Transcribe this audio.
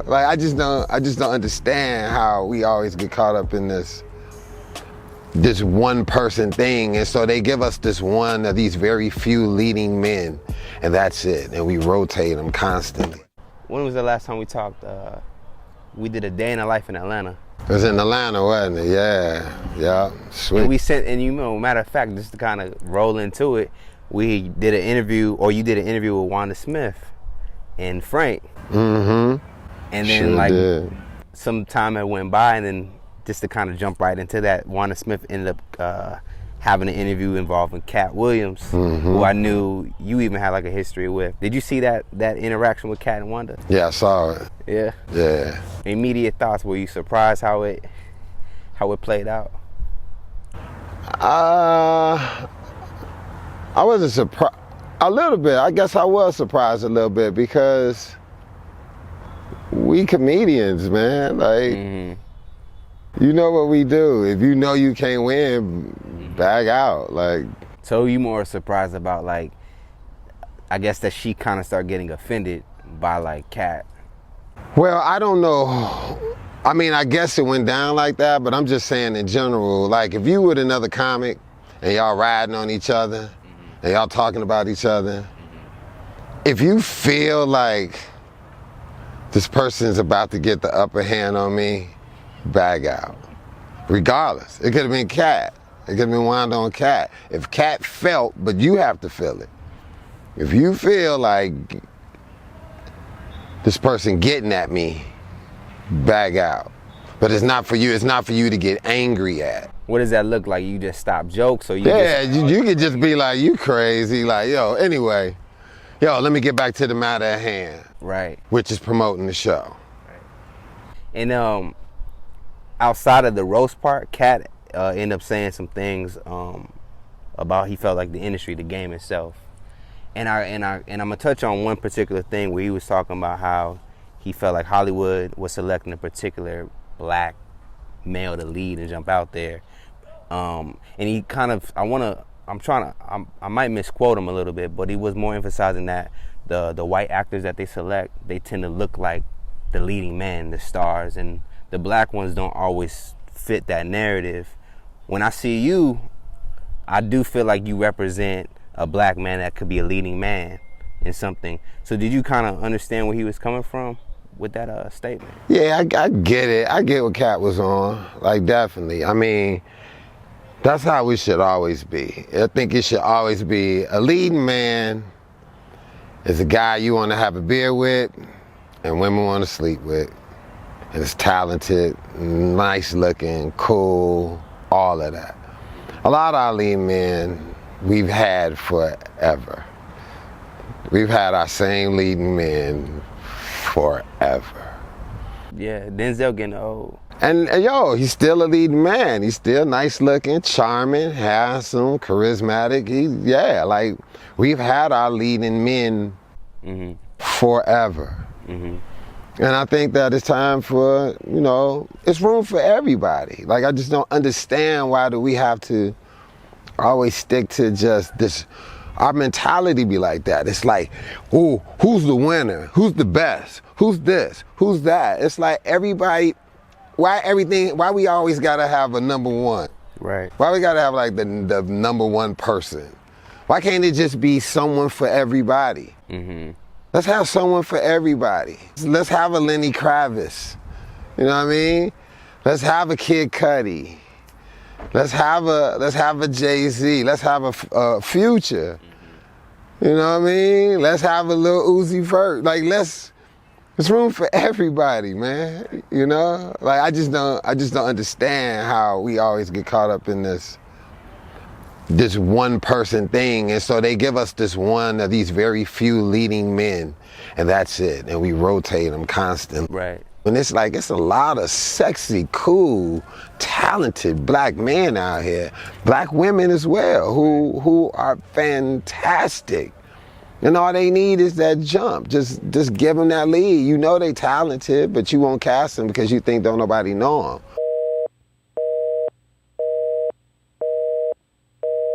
Like I just don't understand how we always get caught up in this one person thing, and so they give us this one of these very few leading men, and that's it, and we rotate them constantly. When was the last time we talked? We did a day in the life in Atlanta. It was in Atlanta, wasn't it? Yeah, sweet. And we sent, and you know, matter of fact, just to kind of roll into it, we did an interview, or you did an interview with Wanda Smith and Frank. Mm-hmm. And then some time had went by, and then just to kind of jump right into that, Wanda Smith ended up having an interview involving Katt Williams, who I knew you even had like a history with. Did you see that interaction with Katt and Wanda? Yeah, I saw it. Yeah? Yeah. Immediate thoughts, were you surprised how it played out? I wasn't surprised. A little bit. I guess I was surprised a little bit because we comedians, man. Like, you know what we do. If you know you can't win, bag out. Like. So you more surprised about, like, I guess that she kind of started getting offended by, like, Katt? Well, I don't know. I mean, I guess it went down like that, but I'm just saying in general, like, if you with another comic and y'all riding on each other and y'all talking about each other, if you feel like this person's about to get the upper hand on me, bag out. Regardless. It could have been Katt. It could have been Wanda on Katt. If Katt felt, but you have to feel it. If you feel like this person getting at me, bag out. But it's not for you. It's not for you to get angry at. What does that look like? You just stop jokes, or you? Yeah, you could just be like, you crazy. Like, yo, anyway, let me get back to the matter at hand. Right. Which is promoting the show. Right. And outside of the roast part, Katt ended up saying some things about he felt like the industry, the game itself. And I'm gonna touch on one particular thing where he was talking about how he felt like Hollywood was selecting a particular black male to lead and jump out there. And he kind of, I might misquote him a little bit, but he was more emphasizing that the white actors that they select, they tend to look like the leading men, the stars, and the black ones don't always fit that narrative. When I see you, I do feel like you represent a black man that could be a leading man in something. So did you kind of understand where he was coming from with that statement? Yeah, I get it. I get what Katt was on. Like, definitely. I mean, that's how we should always be. I think it should always be a leading man is a guy you want to have a beer with and women want to sleep with. And it's talented, nice looking, cool, all of that. A lot of our leading men we've had forever. We've had our same leading men forever. Yeah, Denzel getting old. And he's still a leading man. He's still nice looking, charming, handsome, charismatic. Like, we've had our leading men forever. And I think that it's time for, it's room for everybody. Like, I just don't understand why do we have to always stick to just this. Our mentality be like that. It's like, ooh, who's the winner? Who's the best? Who's this? Who's that? It's like everybody, why we always gotta have a number one? Right. Why we gotta have like the number one person? Why can't it just be someone for everybody? Let's have someone for everybody. Let's have a Lenny Kravitz. You know what I mean? Let's have a Kid Cudi. Let's have a Jay-Z. Let's have a Future. You know what I mean? Let's have a little Uzi Vert. Like, there's room for everybody, man. You know? Like, I just don't understand how we always get caught up in this one person thing, and so they give us this one of these very few leading men, and that's it, and we rotate them constantly. Right. And it's like, it's a lot of sexy, cool, talented black men out here, black women as well, who are fantastic. And all they need is that jump. Just give them that lead. You know they talented, but you won't cast them because you think don't nobody know them.